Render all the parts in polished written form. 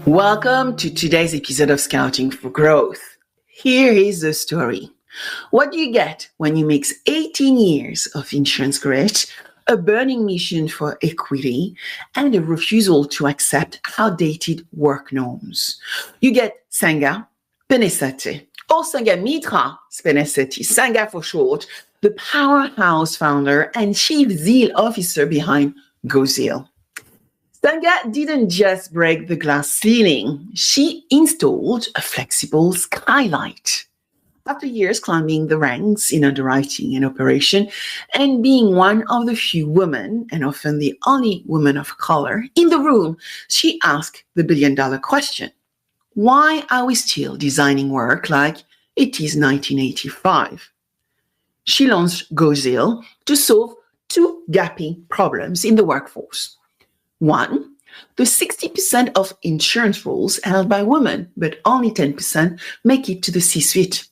Welcome to today's episode of Scouting for Growth. Here is the story. What do you get when you mix 18 years of insurance grit, a burning mission for equity, and a refusal to accept outdated work norms? You get Sangha Penesetti, or Sangha Penesetti, Sangha for short, the powerhouse founder and chief zeal officer behind goZeal. Sangha didn't just break the glass ceiling, she installed a flexible skylight. After years climbing the ranks in underwriting and operation, and being one of the few women, and often the only woman of color, in the room, she asked the billion-dollar question. Why are we still designing work like it is 1985? She launched goZeal to solve two gaping problems in the workforce. One, the 60% of insurance roles held by women, but only 10% make it to the C-suite.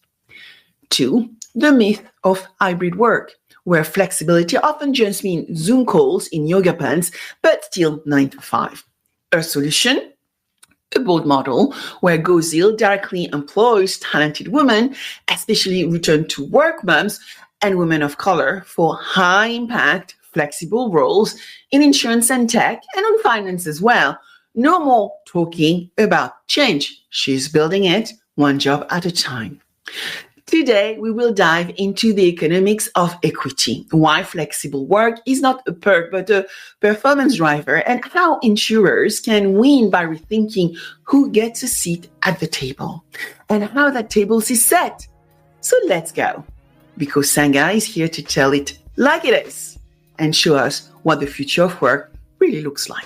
Two, the myth of hybrid work, where flexibility often just means Zoom calls in yoga pants, but still 9 to 5. A solution? A bold model where goZeal directly employs talented women, especially return to work moms and women of color, for high impact, flexible roles in insurance and tech and on finance as well. No more talking about change. She's building it one job at a time. Today, we will dive into the economics of equity, why flexible work is not a perk but a performance driver, and how insurers can win by rethinking who gets a seat at the table and how that table is set. So let's go, because Sangha is here to tell it like it is and show us what the future of work really looks like.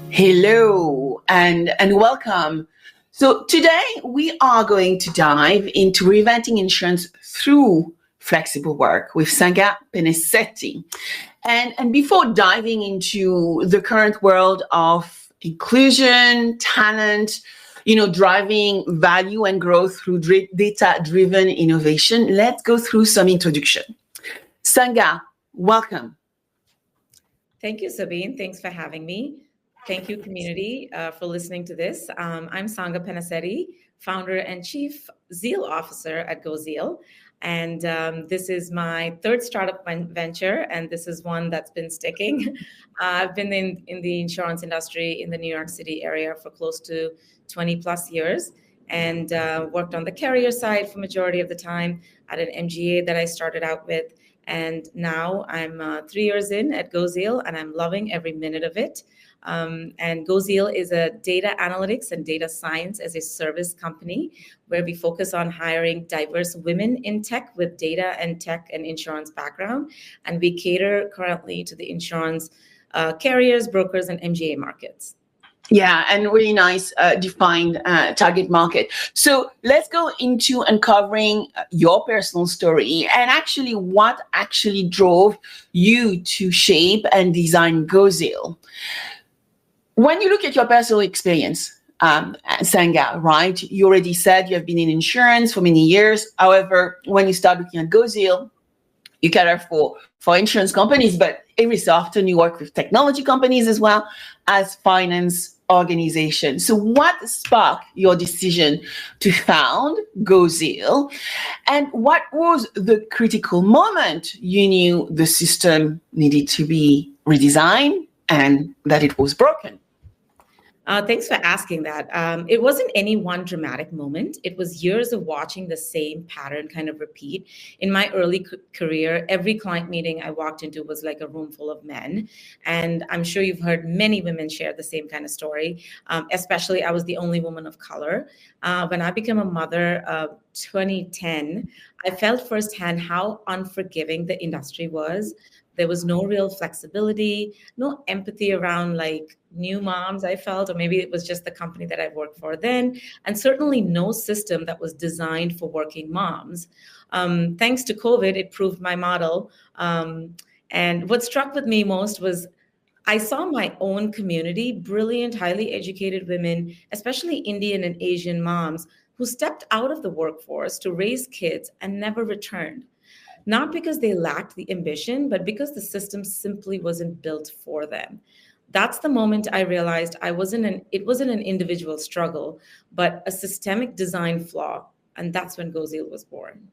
Hello and welcome. So today we are going to dive into reinventing insurance through flexible work with Sangha Penesetti. And before diving into the current world of inclusion, talent, driving value and growth through data-driven innovation, let's go through some introduction. Sangha, welcome. Thank you, Sabine. Thanks for having me. Thank you, community, for listening to this. I'm Sangha Penesetti, founder and chief zeal officer at goZeal. And this is my third startup venture, and this is one that's been sticking. I've been in the insurance industry in the New York City area for close to 20 plus years, and worked on the carrier side for majority of the time at an MGA that I started out with. And now I'm 3 years in at goZeal, and I'm loving every minute of it. And goZeal is a data analytics and data science as a service company where we focus on hiring diverse women in tech with data and tech and insurance background. And we cater currently to the insurance carriers, brokers, and MGA markets. Yeah, and really nice defined target market. So let's go into uncovering your personal story and actually what actually drove you to shape and design goZeal. When you look at your personal experience, Sangha, right? You already said you have been in insurance for many years. However, when you start looking at goZeal, you cater for insurance companies, but every so often you work with technology companies as well as finance organizations. So what sparked your decision to found goZeal? And what was the critical moment you knew the system needed to be redesigned and that it was broken? Thanks for asking that. It wasn't any one dramatic moment. It was years of watching the same pattern kind of repeat. In my early career, every client meeting I walked into was like a room full of men. And I'm sure you've heard many women share the same kind of story. Especially, I was the only woman of color. When I became a mother, 2010, I felt firsthand how unforgiving the industry was. There was no real flexibility, no empathy around like new moms, I felt, or maybe it was just the company that I worked for then, and certainly no system that was designed for working moms. Thanks to COVID, it proved my model. And what struck with me most was I saw my own community, brilliant, highly educated women, especially Indian and Asian moms, who stepped out of the workforce to raise kids and never returned. not because they lacked the ambition, but because the system simply wasn't built for them. That's the moment I realized it wasn't an individual struggle, but a systemic design flaw. And that's when goZeal was born.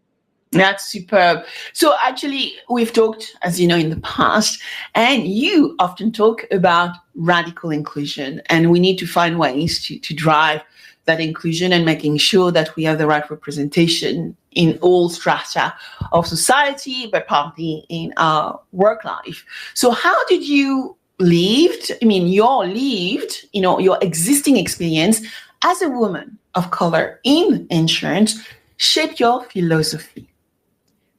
That's superb. So actually, we've talked, as you know, in the past, and you often talk about radical inclusion, and we need to find ways to drive that inclusion and making sure that we have the right representation in all strata of society, but partly in our work life. So how did you your existing experience as a woman of color in insurance shape your philosophy?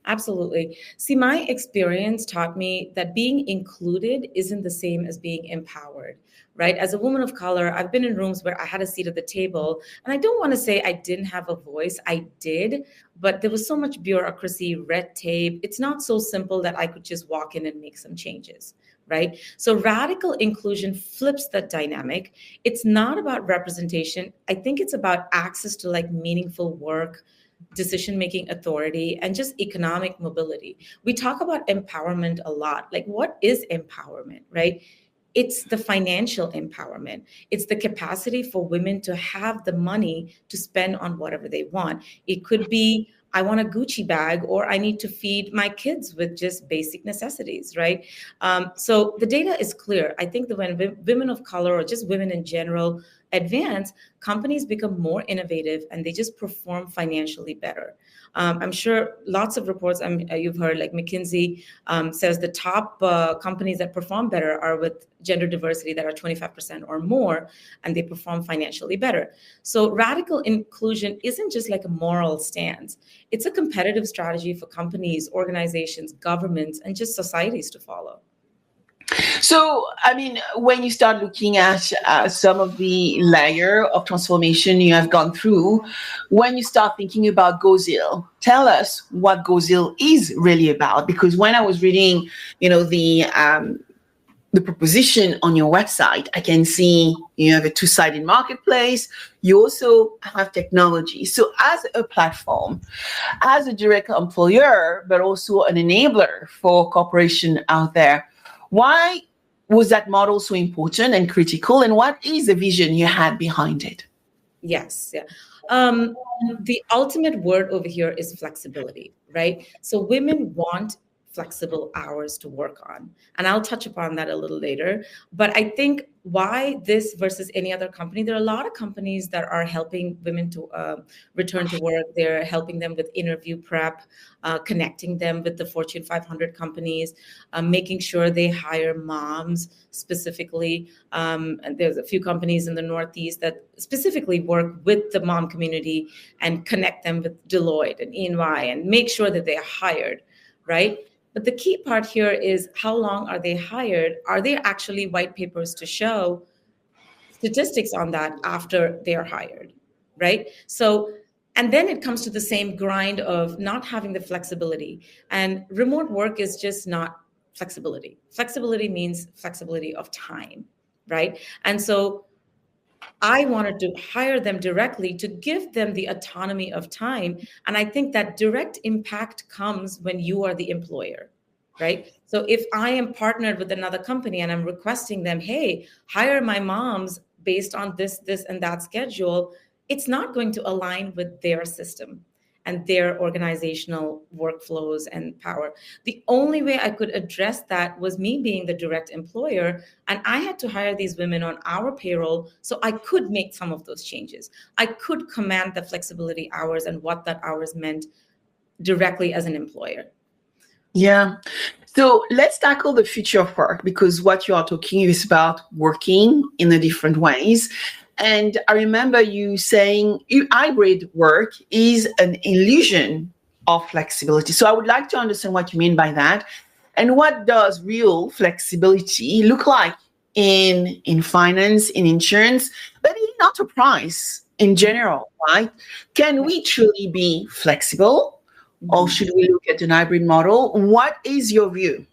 Absolutely. See, my experience taught me that being included isn't the same as being empowered, right? As a woman of color, I've been in rooms where I had a seat at the table, and I don't want to say I didn't have a voice. I did, but there was so much bureaucracy, red tape. It's not so simple that I could just walk in and make some changes, right? So radical inclusion flips that dynamic. It's not about representation. I think it's about access to like meaningful work, decision-making authority, and just economic mobility. We talk about empowerment a lot. Like, what is empowerment, right? It's the financial empowerment. It's the capacity for women to have the money to spend on whatever they want. It could be, I want a Gucci bag, or I need to feed my kids with just basic necessities, right? So the data is clear. I think that when women of color, or just women in general, advance, companies become more innovative and they just perform financially better. I'm sure lots of reports you've heard, like McKinsey says the top companies that perform better are with gender diversity that are 25% or more, and they perform financially better. So radical inclusion isn't just like a moral stance. It's a competitive strategy for companies, organizations, governments, and just societies to follow. So, when you start looking at some of the layer of transformation you have gone through, when you start thinking about goZeal, tell us what goZeal is really about. Because when I was reading, the proposition on your website, I can see you have a two-sided marketplace. You also have technology. So as a platform, as a direct employer, but also an enabler for corporations out there, why was that model so important and critical? And what is the vision you had behind it? Yes. Yeah. The ultimate word over here is flexibility, right? So women want flexible hours to work on. And I'll touch upon that a little later. But I think why this versus any other company, there are a lot of companies that are helping women to return to work. They're helping them with interview prep, connecting them with the Fortune 500 companies, making sure they hire moms specifically. And there's a few companies in the Northeast that specifically work with the mom community and connect them with Deloitte and EY and make sure that they're hired, right? But the key part here is, how long are they hired? Are there actually white papers to show statistics on that after they're hired, right? So, and then it comes to the same grind of not having the flexibility. And remote work is just not flexibility. Flexibility means flexibility of time, right? And so I wanted to hire them directly to give them the autonomy of time. And I think that direct impact comes when you are the employer, right? So if I am partnered with another company and I'm requesting them, hey, hire my moms based on this, and that schedule, it's not going to align with their system and their organizational workflows and power. The only way I could address that was me being the direct employer, and I had to hire these women on our payroll so I could make some of those changes. I could command the flexibility hours and what that hours meant directly as an employer. Yeah. So let's tackle the future of work, because what you are talking is about working in the different ways. And I remember you saying hybrid work is an illusion of flexibility. So I would like to understand what you mean by that. And what does real flexibility look like in finance, in insurance, but in enterprise in general, right? Can we truly be flexible? Or should we look at an hybrid model? What is your view?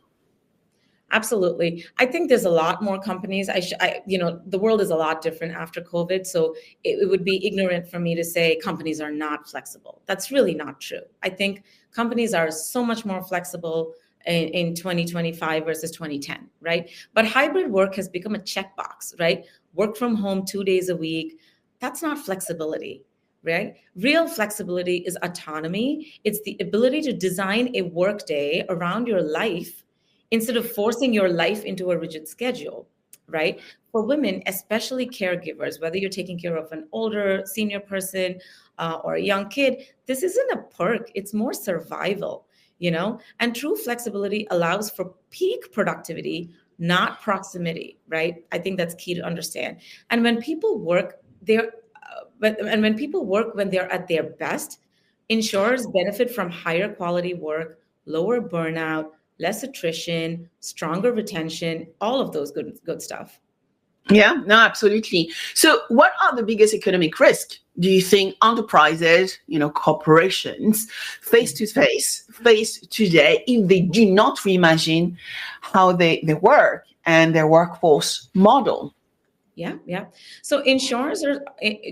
Absolutely. I think there's a lot more companies. The world is a lot different after COVID. So it would be ignorant for me to say companies are not flexible. That's really not true. I think companies are so much more flexible in 2025 versus 2010, right? But hybrid work has become a checkbox, right? Work from home 2 days a week. That's not flexibility, right? Real flexibility is autonomy. It's the ability to design a work day around your life instead of forcing your life into a rigid schedule, right? For women, especially caregivers, whether you're taking care of an older senior person or a young kid, this isn't a perk, it's more survival, And true flexibility allows for peak productivity, not proximity, right? I think that's key to understand. And when people work, when people work when they're at their best, insurers benefit from higher quality work, lower burnout, less attrition, stronger retention, all of those good stuff. Yeah, no, absolutely. So what are the biggest economic risks do you think enterprises, corporations face today if they do not reimagine how they work and their workforce model? Yeah. So insurers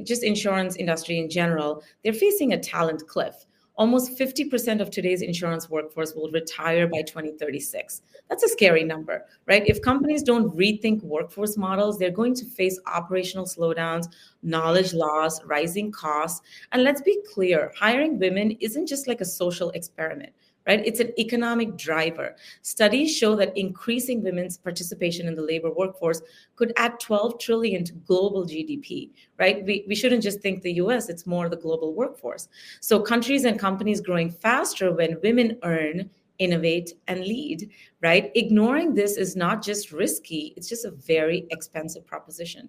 just insurance industry in general, they're facing a talent cliff. Almost 50% of today's insurance workforce will retire by 2036. That's a scary number, right? If companies don't rethink workforce models, they're going to face operational slowdowns, knowledge loss, rising costs. And let's be clear, hiring women isn't just like a social experiment, right? It's an economic driver. Studies show that increasing women's participation in the labor workforce could add 12 trillion to global GDP, right? We shouldn't just think the US, it's more the global workforce. So countries and companies growing faster when women earn, innovate, and lead, right? Ignoring this is not just risky, it's just a very expensive proposition.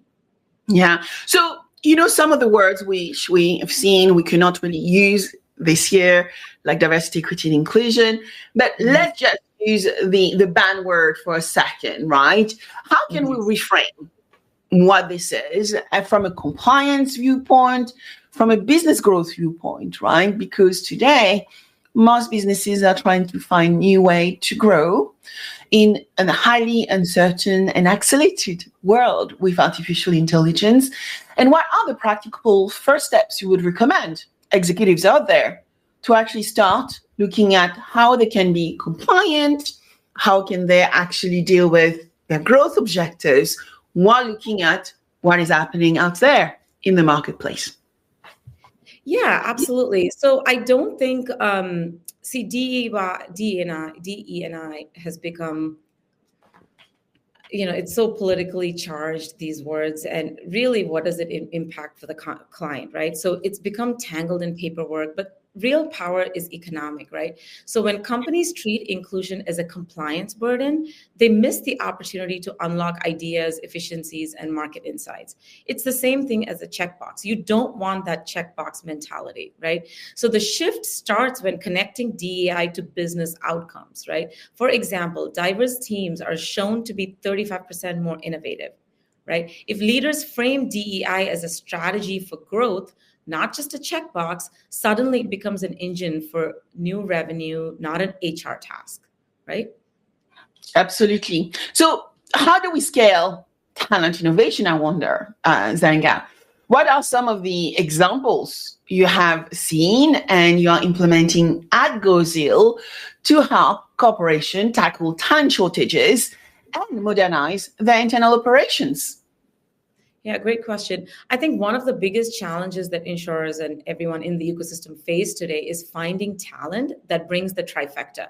Yeah. So, some of the words which we have seen we cannot really use this year, like diversity, equity, and inclusion. But let's just use the banned word for a second, right? How can we reframe what this is from a compliance viewpoint, from a business growth viewpoint, right? Because today, most businesses are trying to find new way to grow in a highly uncertain and accelerated world with artificial intelligence. And what are the practical first steps you would recommend executives out there to actually start looking at how they can be compliant, how can they actually deal with their growth objectives while looking at what is happening out there in the marketplace? Yeah, absolutely. So I don't think, DE&I has become, it's so politically charged, these words, and really what does it impact for the client, right? So it's become tangled in paperwork, but real power is economic, right? So when companies treat inclusion as a compliance burden, they miss the opportunity to unlock ideas, efficiencies, and market insights. It's the same thing as a checkbox. You don't want that checkbox mentality, right? So the shift starts when connecting DEI to business outcomes, right? For example, diverse teams are shown to be 35% more innovative, right? If leaders frame DEI as a strategy for growth, not just a checkbox, suddenly it becomes an engine for new revenue, not an HR task, right? Absolutely. So how do we scale talent innovation, I wonder, Sangha? What are some of the examples you have seen and you are implementing at goZeal to help corporations tackle talent shortages and modernize their internal operations? Yeah, great question. I think one of the biggest challenges that insurers and everyone in the ecosystem face today is finding talent that brings the trifecta.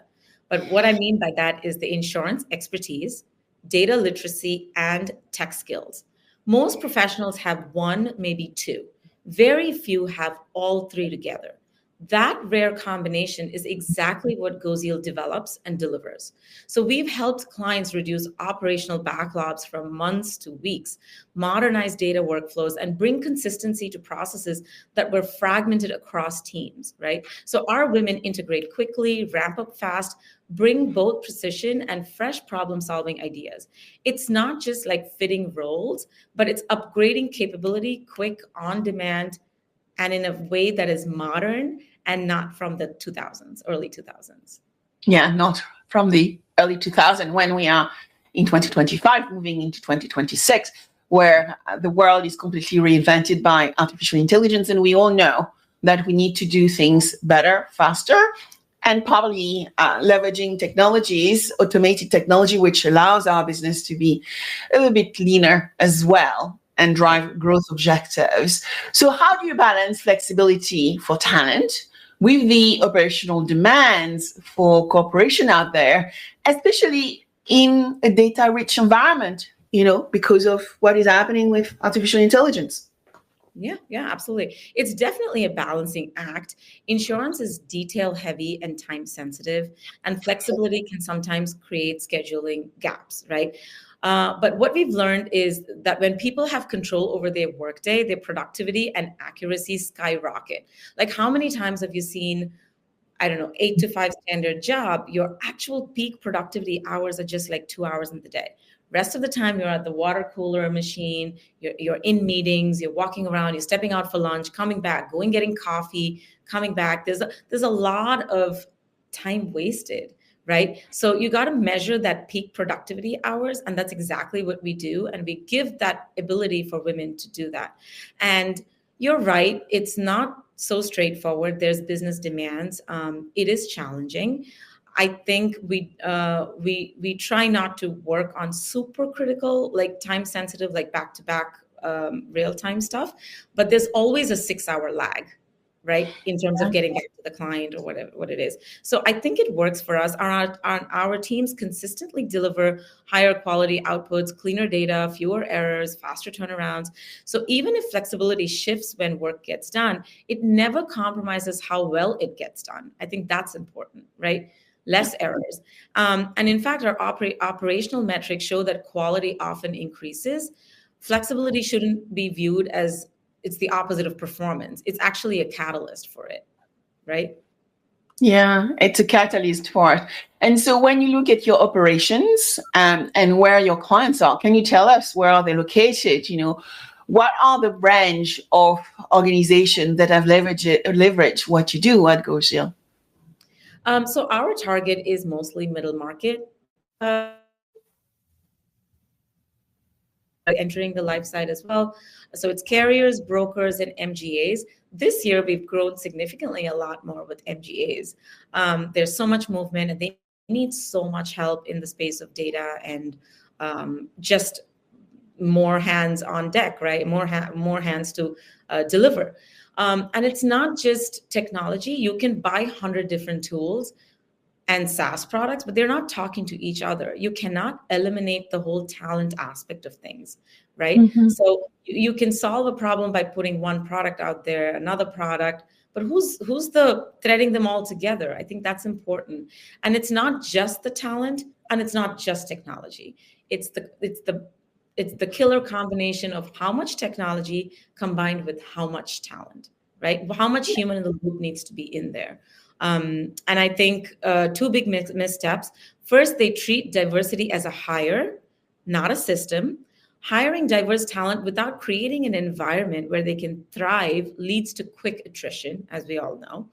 But what I mean by that is the insurance expertise, data literacy, and tech skills. Most professionals have one, maybe two. Very few have all three together. That rare combination is exactly what goZeal develops and delivers. So we've helped clients reduce operational backlogs from months to weeks, modernize data workflows, and bring consistency to processes that were fragmented across teams, right? So our women integrate quickly, ramp up fast, bring both precision and fresh problem-solving ideas. It's not just like fitting roles, but it's upgrading capability, quick, on demand, and in a way that is modern and not from the 2000s, early 2000s. Yeah, not from the early 2000, when we are in 2025, moving into 2026, where the world is completely reinvented by artificial intelligence. And we all know that we need to do things better, faster, and probably leveraging technologies, automated technology, which allows our business to be a little bit leaner as well and drive growth objectives. So how do you balance flexibility for talent with the operational demands for corporation out there, especially in a data-rich environment, because of what is happening with artificial intelligence? Yeah, absolutely. It's definitely a balancing act. Insurance is detail heavy and time sensitive, and flexibility can sometimes create scheduling gaps, right? But what we've learned is that when people have control over their workday, their productivity and accuracy skyrocket. Like, how many times have you seen, I don't know, 8 to 5 standard job, your actual peak productivity hours are just like 2 hours in the day. Rest of the time, you're at the water cooler machine, you're in meetings, you're walking around, you're stepping out for lunch, coming back, going getting coffee, coming back. There's a lot of time wasted, right? So you got to measure that peak productivity hours, and that's exactly what we do. And we give that ability for women to do that. And you're right, it's not so straightforward. There's business demands. It is challenging. I think we try not to work on super critical, like time sensitive, like back to back real time stuff. But there's always a 6 hour lag, right, in terms of getting back to the client or whatever what it is. So I think it works for us. Our teams consistently deliver higher quality outputs, cleaner data, fewer errors, faster turnarounds. So even if flexibility shifts when work gets done, it never compromises how well it gets done. I think that's important, right? Less errors. And in fact, our operational metrics show that quality often increases. Flexibility shouldn't be viewed as it's the opposite of performance. It's actually a catalyst for it, right? Yeah, it's a catalyst for it. And so when you look at your operations and where your clients are, can you tell us where are they located? What are the range of organizations that have leveraged what you do at goZeal? So our target is mostly middle market. Entering the life side as well. So it's carriers, brokers, and MGAs. This year, we've grown significantly a lot more with MGAs. There's so much movement, and they need so much help in the space of data and just more hands on deck, right? More hands to deliver. And it's not just technology. You can buy 100 different tools and SaaS products, but they're not talking to each other. You cannot eliminate the whole talent aspect of things, right? Mm-hmm. So you can solve a problem by putting one product out there, another product, but who's the threading them all together? I think that's important. And it's not just the talent, and it's not just technology. It's the killer combination of how much technology combined with how much talent, right? How much human in the loop needs to be in there. And I think two big missteps. First, they treat diversity as a hire, not a system. Hiring diverse talent without creating an environment where they can thrive leads to quick attrition, as we all know.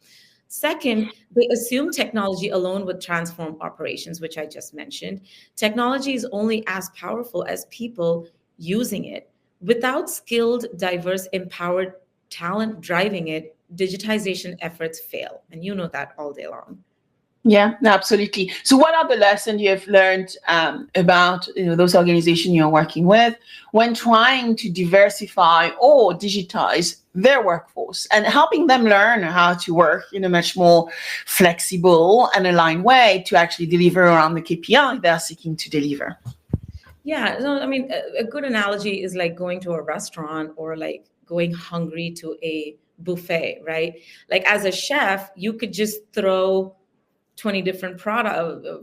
Second, they assume technology alone would transform operations, which I just mentioned. Technology is only as powerful as people using it. Without skilled, diverse, empowered talent driving it, digitization efforts fail. And you know that all day long. Yeah, absolutely. So what are the lessons you have learned about those organizations you're working with when trying to diversify or digitize their workforce and helping them learn how to work in a much more flexible and aligned way to actually deliver around the KPI they're seeking to deliver? Yeah, no, I mean, a good analogy is like going to a restaurant or like going hungry to a buffet, right? Like as a chef, you could just throw 20 different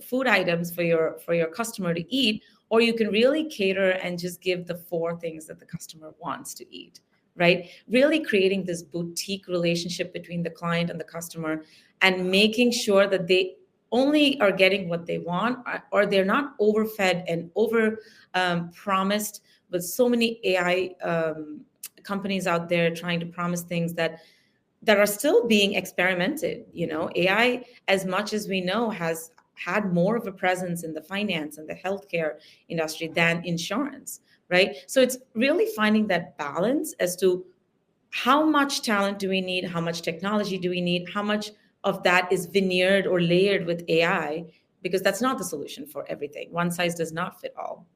food items for your customer to eat, or you can really cater and just give the 4 things that the customer wants to eat, right? Really creating this boutique relationship between the client and the customer and making sure that they only are getting what they want, or they're not overfed and over promised with so many AI companies out there trying to promise things that are still being experimented. AI, as much as we know, has had more of a presence in the finance and the healthcare industry than insurance, right? So it's really finding that balance as to how much talent do we need, how much technology do we need, how much of that is veneered or layered with AI, because that's not the solution for everything. One size does not fit all.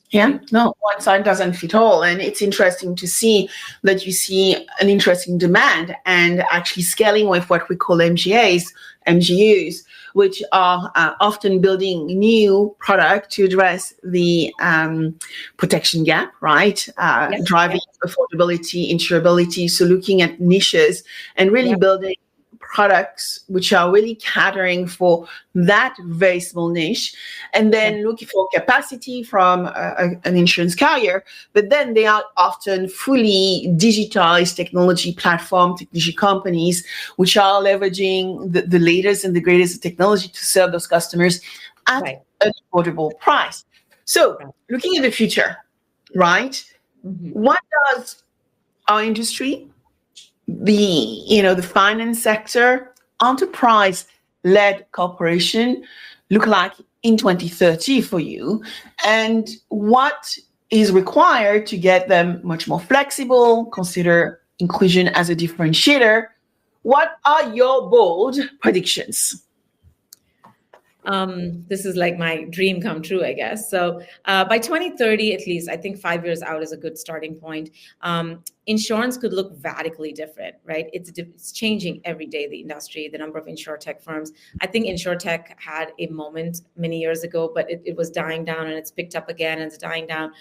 Yeah, Right? no, one size doesn't fit all. And it's interesting to see that you see an interesting demand and actually scaling with what we call MGUs, which are often building new product to address the protection gap, right? Yes, Driving affordability, insurability. So looking at niches and really building products which are really catering for that very small niche, and then looking for capacity from an insurance carrier. But then they are often fully digitized technology companies which are leveraging the latest and the greatest technology to serve those customers at an affordable price. So looking at the future, right? What does our industry, the finance sector, enterprise-led corporation look like in 2030 for you, and what is required to get them much more flexible, consider inclusion as a differentiator? What are your bold predictions? This is like my dream come true, I guess. So by 2030, at least, I think 5 years out is a good starting point. Insurance could look radically different, right? It's changing every day, the industry, the number of insurtech firms. I think insurtech had a moment many years ago, but it was dying down, and it's picked up again and it's dying down.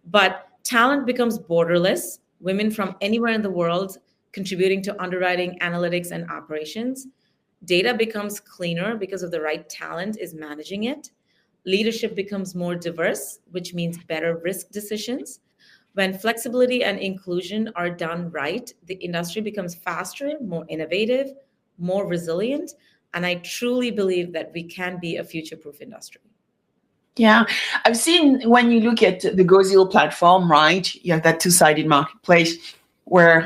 But talent becomes borderless. Women from anywhere in the world contributing to underwriting, analytics, and operations. Data becomes cleaner because of the right talent is managing it. Leadership becomes more diverse, which means better risk decisions. When flexibility and inclusion are done right, the industry becomes faster, more innovative, more resilient. And I truly believe that we can be a future-proof industry. Yeah, I've seen when you look at the goZeal platform, right? You have that two-sided marketplace where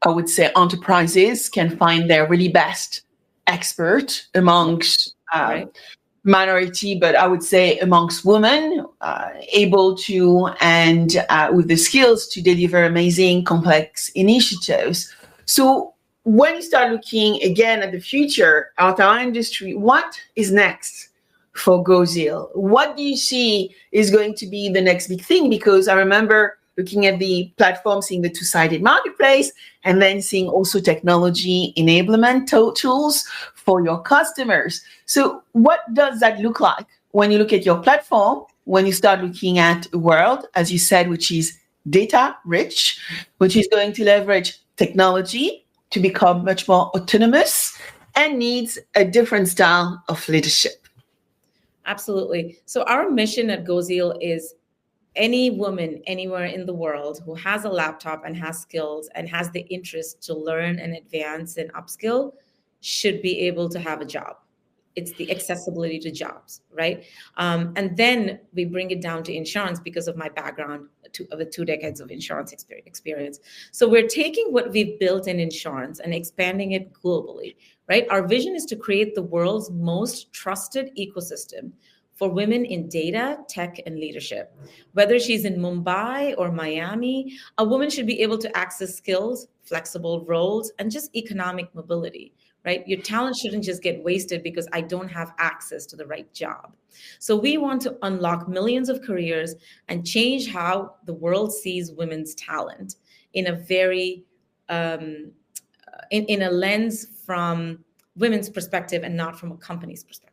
I would say enterprises can find their really best expert amongst minority, but I would say amongst women, able to and with the skills to deliver amazing, complex initiatives. So when you start looking again at the future at our industry, what is next for goZeal? What do you see is going to be the next big thing? Because I remember looking at the platform, seeing the two-sided marketplace, and then seeing also technology enablement tools for your customers. So what does that look like when you look at your platform, when you start looking at a world, as you said, which is data rich, which is going to leverage technology to become much more autonomous and needs a different style of leadership? Absolutely. So our mission at goZeal is any woman anywhere in the world who has a laptop and has skills and has the interest to learn and advance and upskill should be able to have a job. It's the accessibility to jobs, right? And then we bring it down to insurance because of my background with 2 decades of insurance experience. So we're taking what we've built in insurance and expanding it globally, right? Our vision is to create the world's most trusted ecosystem for women in data, tech, and leadership. Whether she's in Mumbai or Miami, a woman should be able to access skills, flexible roles, and just economic mobility, right? Your talent shouldn't just get wasted because I don't have access to the right job. So we want to unlock millions of careers and change how the world sees women's talent in a very, in a lens from women's perspective and not from a company's perspective.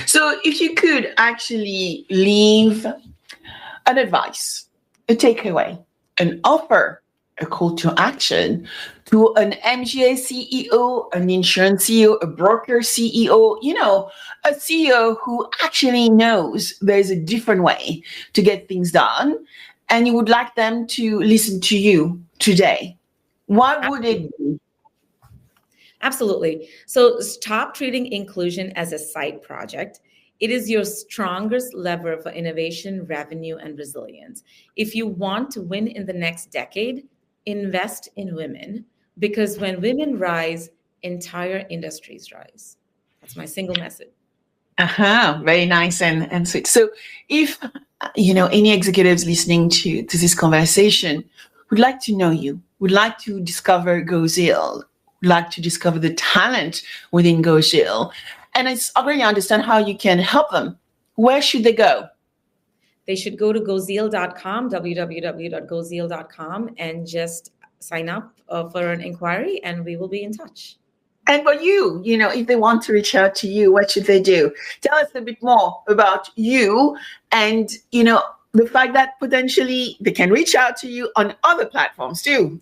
So if you could actually leave an advice, a takeaway, an offer, a call to action to an MGA CEO, an insurance CEO, a broker CEO, a CEO who actually knows there's a different way to get things done, and you would like them to listen to you today, what would it be? Absolutely. So stop treating inclusion as a side project. It is your strongest lever for innovation, revenue, and resilience. If you want to win in the next decade, invest in women, because when women rise, entire industries rise. That's my single message. Very nice and sweet. So if, any executives listening to this conversation would like to know you, would like to discover goZeal, would like to discover the talent within goZeal, and I already understand how you can help them, where should they go? They should go to goZeal.com, www.goZeal.com, and just sign up for an inquiry, and we will be in touch. And for you, if they want to reach out to you, what should they do? Tell us a bit more about you and, the fact that potentially they can reach out to you on other platforms too.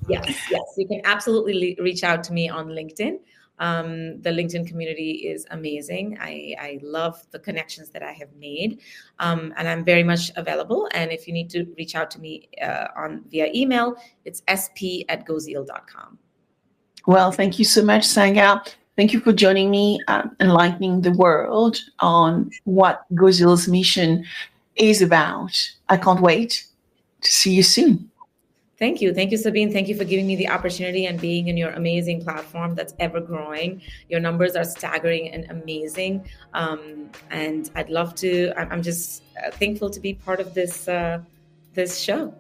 Yes. You can absolutely reach out to me on LinkedIn. The LinkedIn community is amazing. I love the connections that I have made, and I'm very much available. And if you need to reach out to me via email, it's sp@goZeal.com. Well, thank you so much, Sangha. Thank you for joining me, enlightening the world on what goZeal's mission is about. I can't wait to see you soon. Thank you, Sabine. Thank you for giving me the opportunity and being in your amazing platform that's ever growing. Your numbers are staggering and amazing, and I'd love to. I'm just thankful to be part of this show.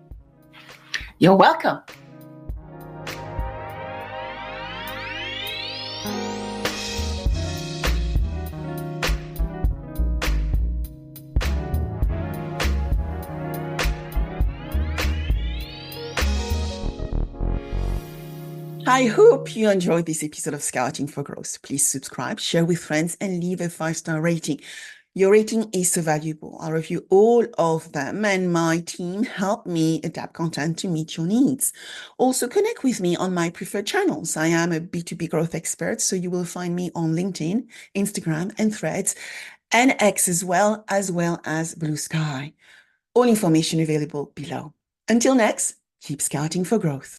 You're welcome. I hope you enjoyed this episode of Scouting for Growth. Please subscribe, share with friends, and leave a 5-star rating. Your rating is so valuable. I review all of them, and my team help me adapt content to meet your needs. Also, connect with me on my preferred channels. I am a B2B growth expert, so you will find me on LinkedIn, Instagram, and Threads, and X as well as Blue Sky. All information available below. Until next, keep scouting for growth.